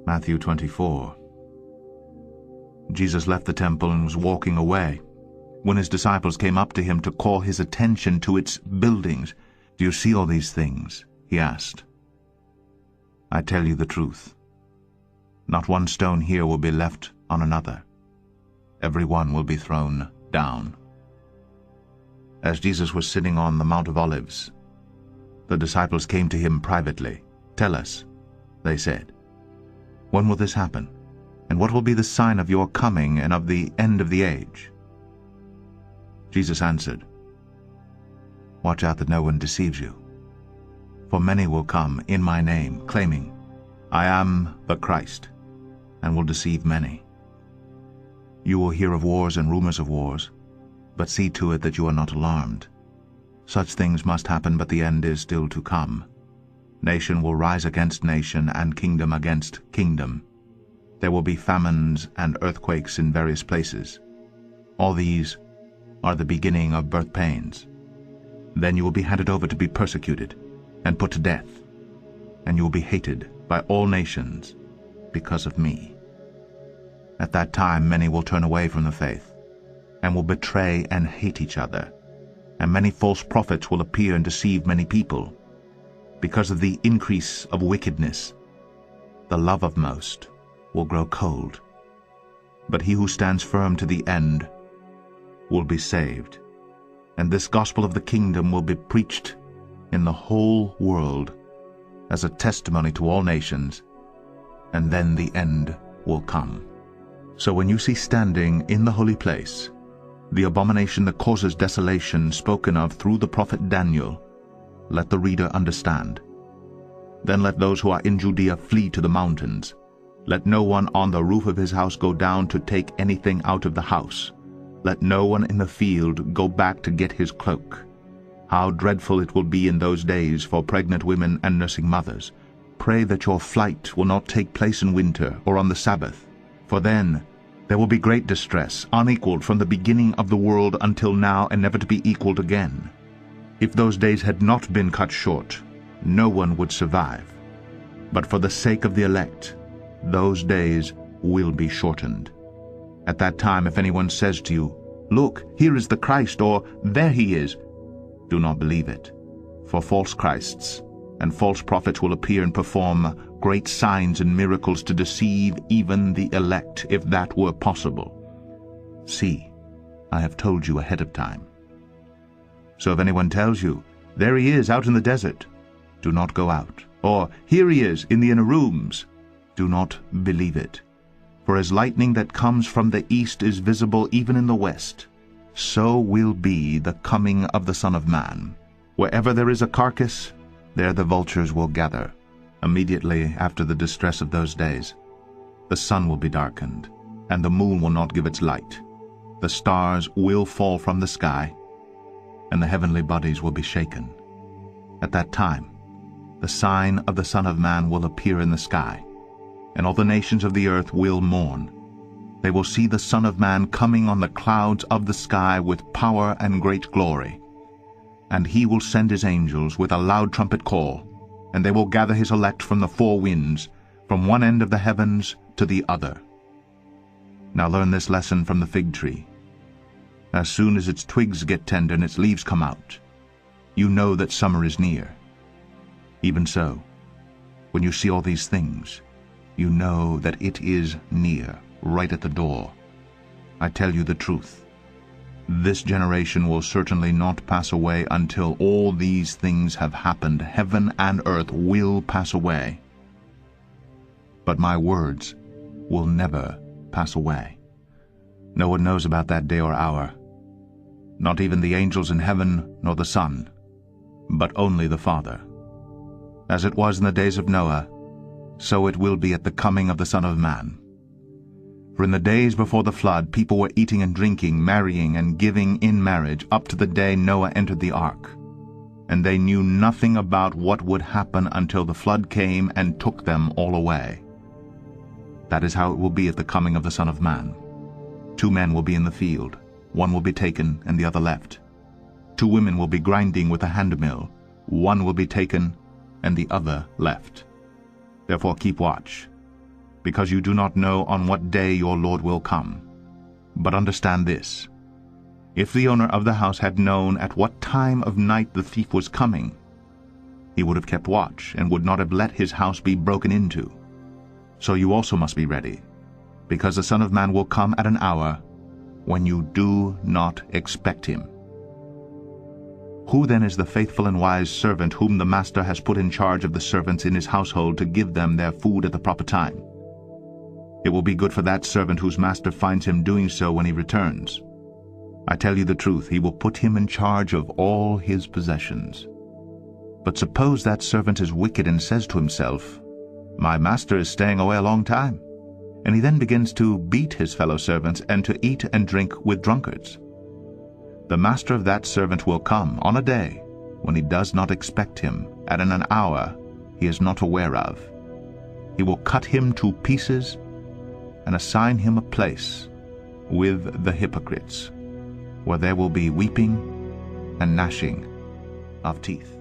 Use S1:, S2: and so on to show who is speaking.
S1: Matthew 24. Jesus left the temple and was walking away. When his disciples came up to him to call his attention to its buildings, "Do you see all these things?" he asked. "I tell you the truth. Not one stone here will be left on another. Every one will be thrown down." As Jesus was sitting on the Mount of Olives, the disciples came to him privately. "Tell us," they said, "when will this happen? And what will be the sign of your coming and of the end of the age?" Jesus answered, "Watch out that no one deceives you. For many will come in my name, claiming, 'I am the Christ,' and will deceive many. You will hear of wars and rumors of wars, but see to it that you are not alarmed. Such things must happen, but the end is still to come. Nation will rise against nation, and kingdom against kingdom. There will be famines and earthquakes in various places. All these are the beginning of birth pains. Then you will be handed over to be persecuted and put to death, and you will be hated by all nations because of me. At that time many will turn away from the faith, and will betray and hate each other, and many false prophets will appear and deceive many people. Because of the increase of wickedness, the love of most will grow cold. But he who stands firm to the end will be saved. And this gospel of the kingdom will be preached in the whole world as a testimony to all nations, and then the end will come. So when you see standing in the holy place the abomination that causes desolation spoken of through the prophet Daniel, let the reader understand. Then let those who are in Judea flee to the mountains. Let no one on the roof of his house go down to take anything out of the house. Let no one in the field go back to get his cloak. How dreadful it will be in those days for pregnant women and nursing mothers. Pray that your flight will not take place in winter or on the Sabbath, for then there will be great distress, unequaled from the beginning of the world until now, and never to be equaled again. If those days had not been cut short, no one would survive. But for the sake of the elect, those days will be shortened. At that time, if anyone says to you, 'Look, here is the Christ,' or 'There he is,' do not believe it. For false Christs and false prophets will appear and perform great signs and miracles to deceive even the elect, if that were possible. See, I have told you ahead of time. So if anyone tells you, 'There he is out in the desert,' do not go out. Or, 'Here he is in the inner rooms,' do not believe it. For as lightning that comes from the east is visible even in the west, so will be the coming of the Son of Man. Wherever there is a carcass, there the vultures will gather. Immediately after the distress of those days, the sun will be darkened, and the moon will not give its light. The stars will fall from the sky, and the heavenly bodies will be shaken. At that time, the sign of the Son of Man will appear in the sky, and all the nations of the earth will mourn. They will see the Son of Man coming on the clouds of the sky with power and great glory. And he will send his angels with a loud trumpet call, and they will gather his elect from the four winds, from one end of the heavens to the other. Now learn this lesson from the fig tree. As soon as its twigs get tender and its leaves come out, you know that summer is near. Even so, when you see all these things, you know that it is near, right at the door. I tell you the truth. This generation will certainly not pass away until all these things have happened. Heaven and earth will pass away, but my words will never pass away. No one knows about that day or hour, not even the angels in heaven nor the Son, but only the Father. As it was in the days of Noah, so it will be at the coming of the Son of Man. For in the days before the flood, people were eating and drinking, marrying and giving in marriage, up to the day Noah entered the ark. And they knew nothing about what would happen until the flood came and took them all away. That is how it will be at the coming of the Son of Man. 2 men will be in the field, one will be taken and the other left. 2 women will be grinding with a handmill, one will be taken and the other left. Therefore keep watch, because you do not know on what day your Lord will come. But understand this: if the owner of the house had known at what time of night the thief was coming, he would have kept watch and would not have let his house be broken into. So you also must be ready, because the Son of Man will come at an hour when you do not expect him. Who then is the faithful and wise servant whom the master has put in charge of the servants in his household to give them their food at the proper time? It will be good for that servant whose master finds him doing so when he returns. I tell you the truth, he will put him in charge of all his possessions. But suppose that servant is wicked and says to himself, "My master is staying away a long time," and he then begins to beat his fellow servants and to eat and drink with drunkards. The master of that servant will come on a day when he does not expect him, and in an hour he is not aware of. He will cut him to pieces and assign him a place with the hypocrites, where there will be weeping and gnashing of teeth.